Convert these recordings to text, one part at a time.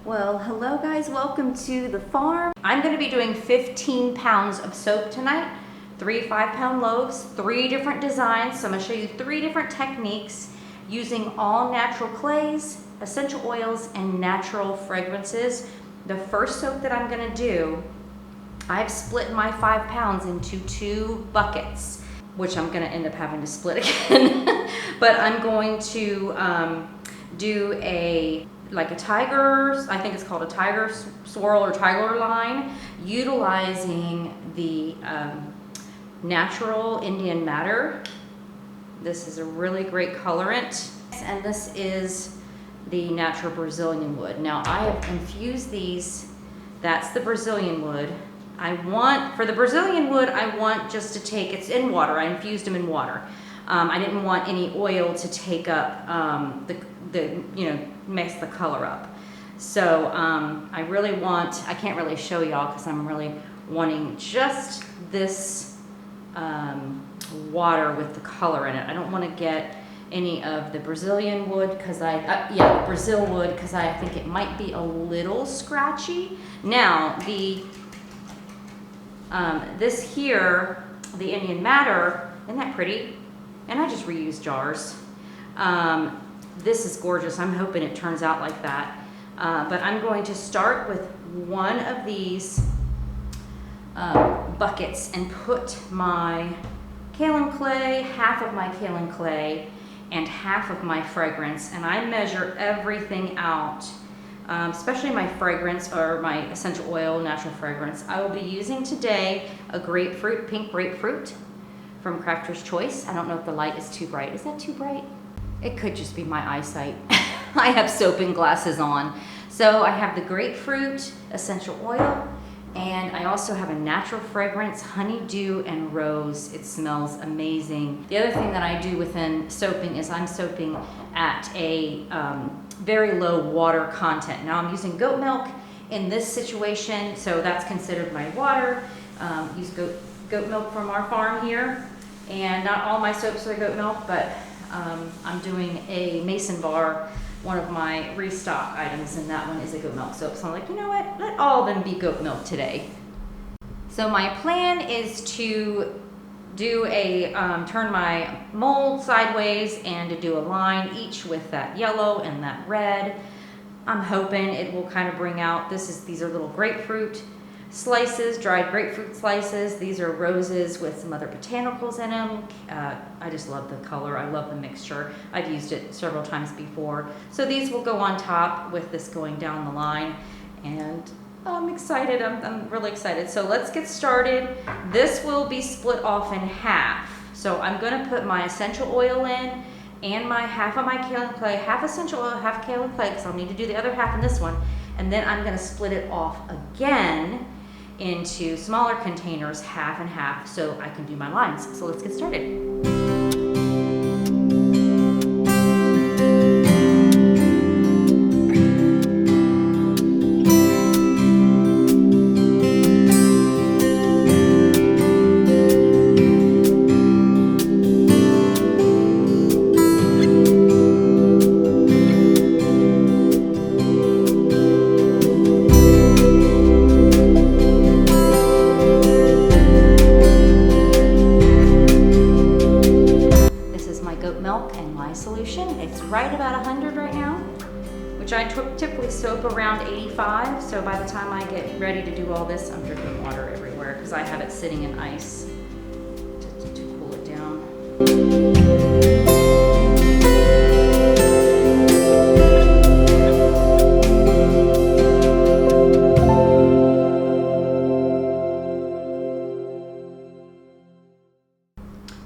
Well, hello guys, welcome to the farm. I'm gonna be doing 15 pounds of soap tonight, 3 5-pound loaves, 3 different designs. So I'm gonna show you 3 different techniques using all natural clays, essential oils, and natural fragrances. The first soap that I'm gonna do, I've split my 5 pounds into 2 buckets, which I'm gonna end up having to split again. But I'm going to do a tiger, I think it's called a tiger swirl or tiger line, utilizing the natural Indian madder. This is a really great colorant, and this is the natural Brazilian wood. Now I have infused these. That's the Brazilian wood. For the Brazilian wood, I want just to take, it's in water, I infused them in water. I didn't want any oil to take up mix the color up. So I really want, I can't really show y'all because I'm really wanting just this water with the color in it. I don't want to get any of the Brazilian wood because Brazil wood, because I think it might be a little scratchy. Now this here, the Indian madder, isn't that pretty? And I just reused jars. This is gorgeous. I'm hoping it turns out like that. But I'm going to start with one of these buckets and put my kaolin clay, half of my kaolin clay, and half of my fragrance. And I measure everything out, especially my fragrance or my essential oil, natural fragrance. I will be using today a grapefruit, pink grapefruit from Crafter's Choice. I don't know if the light is too bright. Is that too bright? It could just be my eyesight. I have soaping glasses on. So I have the grapefruit essential oil, and I also have a natural fragrance, honeydew and rose. It smells amazing. The other thing that I do within soaping is I'm soaping at a very low water content. Now I'm using goat milk in this situation, so that's considered my water. Use goat milk from our farm here. And not all my soaps are goat milk, but I'm doing a mason bar, one of my restock items, and that one is a goat milk soap. So I'm like, you know what? Let all of them be goat milk today. So my plan is to do a, turn my mold sideways and to do a line each with that yellow and that red. I'm hoping it will kind of bring out, these are little grapefruit slices, dried grapefruit slices. These are roses with some other botanicals in them. I just love the color. I love the mixture. I've used it several times before. So these will go on top with this going down the line. And I'm excited. I'm really excited. So let's get started. This will be split off in half. So I'm going to put my essential oil in and my half of my kaolin clay, half essential oil, half kaolin clay, because I'll need to do the other half in this one. And then I'm going to split it off again into smaller containers, half and half, so I can do my lines. So let's get started. It's right about 100 right now, which I typically soap around 85. So by the time I get ready to do all this, I'm drinking water everywhere because I have it sitting in ice to cool it down.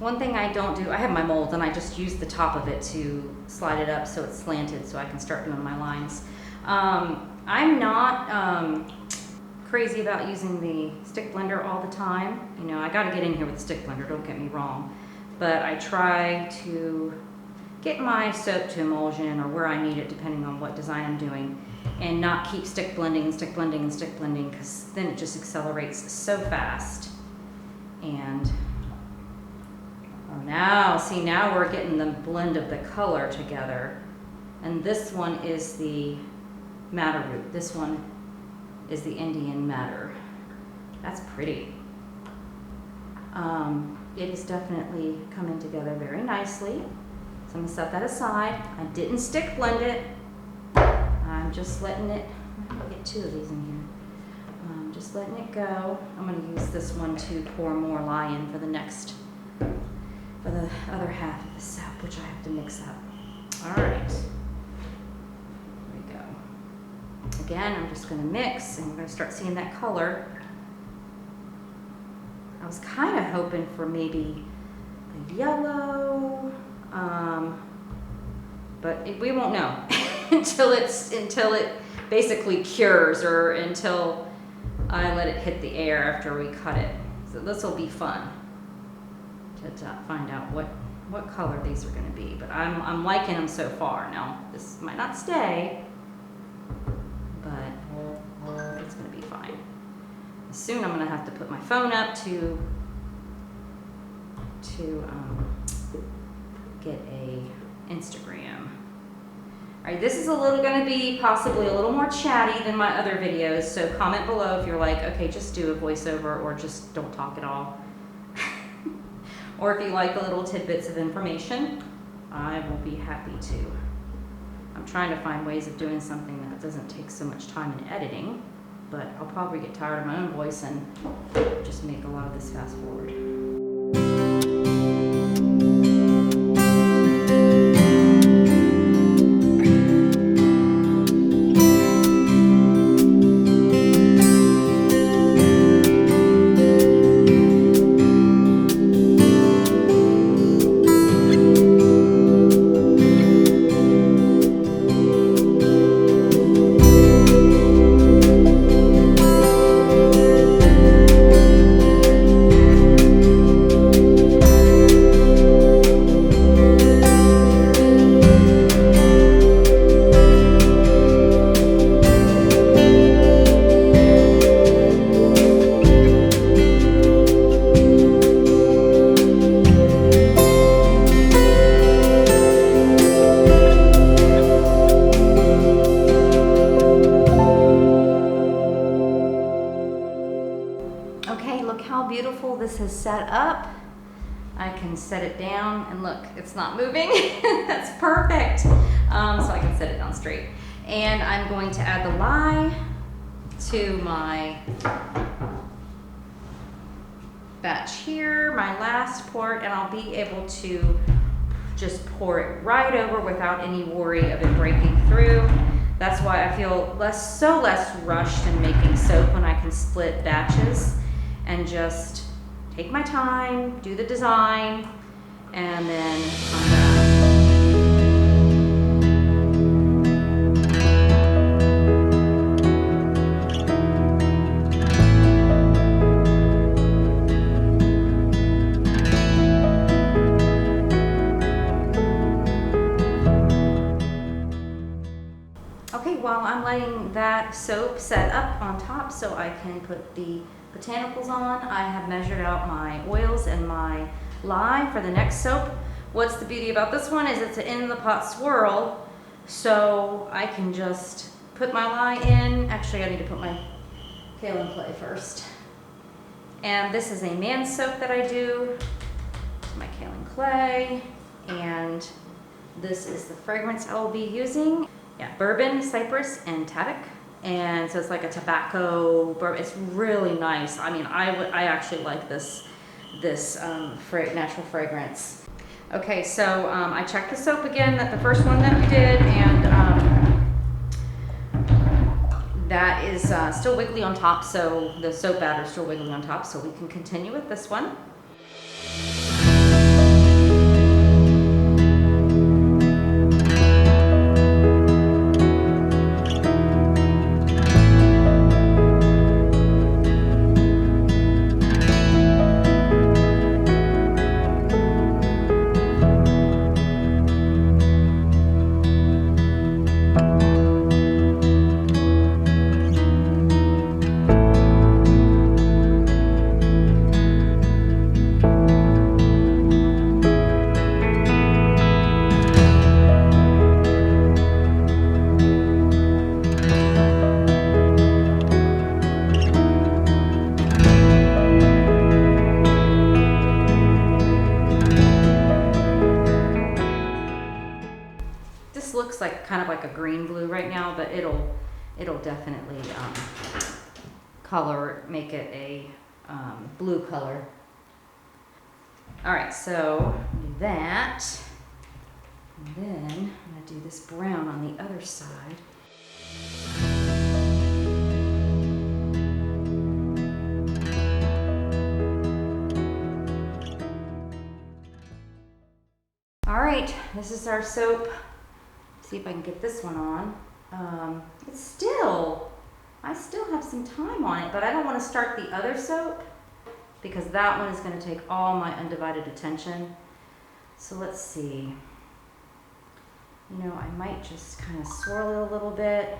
One thing I don't do, I have my mold and I just use the top of it to slide it up so it's slanted so I can start doing my lines. I'm not crazy about using the stick blender all the time. You know, I gotta get in here with the stick blender, don't get me wrong. But I try to get my soap to emulsion or where I need it depending on what design I'm doing, and not keep stick blending and stick blending and stick blending, because then it just accelerates so fast. And now we're getting the blend of the color together. And this one is the madder root. This one is the Indian madder. That's pretty. It is definitely coming together very nicely. So I'm gonna set that aside. I didn't stick blend it. I'm just letting it, I'll get 2 of these in here. Just letting it go. I'm gonna use this one to pour more lye in for the other half of the soap, which I have to mix up. All right, here we go. Again, I'm just gonna mix and we're gonna start seeing that color. I was kind of hoping for maybe a yellow, but we won't know until it basically cures, or until I let it hit the air after we cut it. So this will be fun to find out what color these are going to be. But I'm liking them so far. Now this might not stay, but it's going to be fine. Soon I'm going to have to put my phone up to get a Instagram. All right, this is going to be possibly a little more chatty than my other videos, so comment below if you're like, okay, just do a voiceover or just don't talk at all. Or if you like the little tidbits of information, I will be happy to. I'm trying to find ways of doing something that doesn't take so much time in editing, but I'll probably get tired of my own voice and just make a lot of this fast forward. Beautiful this has set up. I can set it down and look, it's not moving. That's perfect. So I can set it down straight. And I'm going to add the lye to my batch here, my last pour, and I'll be able to just pour it right over without any worry of it breaking through. That's why I feel less rushed in making soap when I can split batches and just take my time, do the design, and then come back. Okay, while I'm letting that soap set up on top so I can put the botanicals on, I have measured out my oils and my lye for the next soap. What's the beauty about this one is it's an in the pot swirl, so I can just put my lye in. Actually, I need to put my kaolin clay first. And this is a man soap that I do. My kaolin clay, and this is the fragrance I will be using. Yeah, bourbon, cypress, and tabak. And so it's like a tobacco bourbon. It's really nice. I mean, I actually like this natural fragrance. Okay, so I checked the soap again, that the first one that we did, and that is still wiggly on top. So the soap batter is still wiggly on top. So we can continue with this one. green blue right now, but it'll definitely make it a blue color. All right, so do that. And then I'm gonna do this brown on the other side. All right, this is our soap. See if I can get this one on. I still have some time on it, but I don't want to start the other soap because that one is going to take all my undivided attention. So let's see. You know, I might just kind of swirl it a little bit,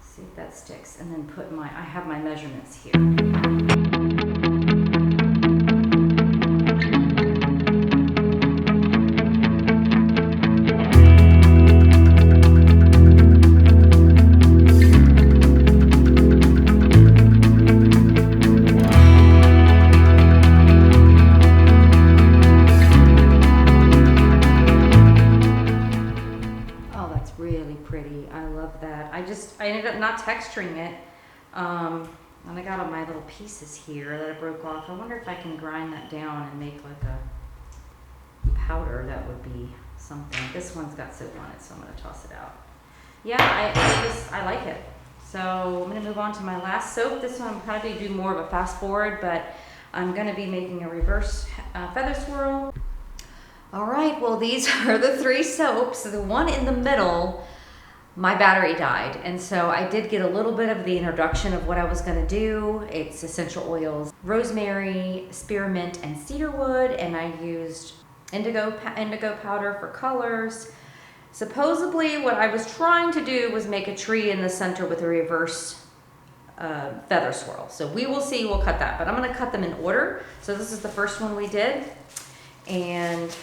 see if that sticks, and then I have my measurements here. I ended up not texturing it, and I got all my little pieces here that I broke off. I wonder if I can grind that down and make like a powder. That would be something. This one's got soap on it, so I'm going to toss it out. Yeah, I like it. So I'm going to move on to my last soap. This one I'm probably do more of a fast forward, but I'm going to be making a reverse feather swirl. All right, well, these are the 3 soaps. So the one in the middle, my battery died, and so I did get a little bit of the introduction of what I was going to do. It's essential oils, rosemary, spearmint, and cedarwood, and I used indigo powder for colors. Supposedly what I was trying to do was make a tree in the center with a reverse feather swirl. So we will see, we'll cut that, but I'm going to cut them in order. So this is the first one we did, and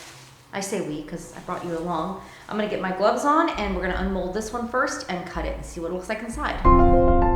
I say we because I brought you along. I'm gonna get my gloves on and we're gonna unmold this one first and cut it and see what it looks like inside.